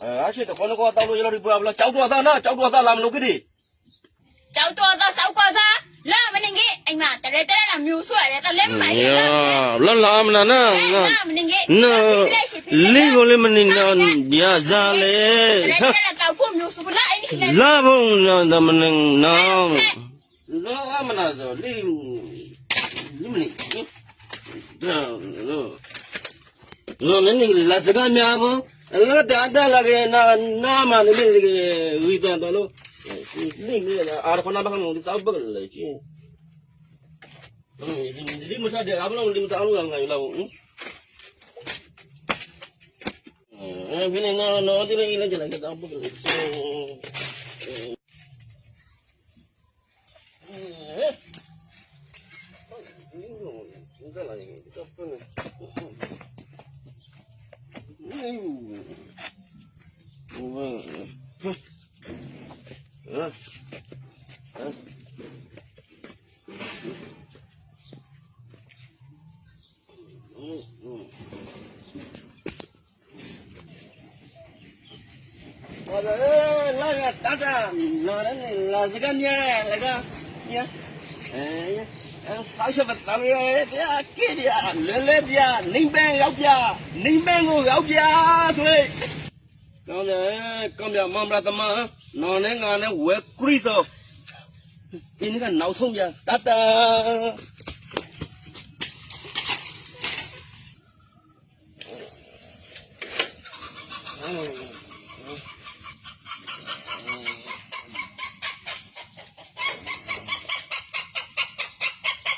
အရှိတခေါင်းကောတောက်လို့ရလို့ဒီပွားဘလားကြောက်တော့သားနော်ကြောက်တော့သားလာမလို့ကိတိကြောက်တော့သောစောက်ကောစားလာမနေကြီးအိမ်မှာတရဲတရဲလာမျိုးဆွဲတယ်တလဲမမိုင်းလာလာမနာနာလာမနေကြီးလေးကိုလေးမနေနာရစားလေတရဲတရဲတောက်ဖို့မျိုးစုလာအိမ်လာဖို့တော့မနေနော်လာမနာဆိုလေးမနေလောနင်းလာစကားများဖို့လောတာလာကြနာမနေဝီတန်တော်လို့လေးမင်းအားခနာဘာလို့စောက်ပကလေချင်းဒီမစားတဲ့အဘလုံးဒီမစားလို့ငါယူလာဘူးဘယ်နဲ့နော်ဒီလေးလည်းကြလိုက်တော့ပကလေလာရတာတာနော်လည်းလာစကမြဲလည်းကညာဟောက်ချက်ပတ်ရပြကဲရလဲလဲပြနေပန်းရောက်ပြနေပန်းကိုရောက်ပြဆိုကောင်းတယ်ကောင်းပြမမရတမနော်နဲ့ငါနဲ့ဝဲခရစ်စောဒီနေ့ကနောက်ဆုံးပြတတာ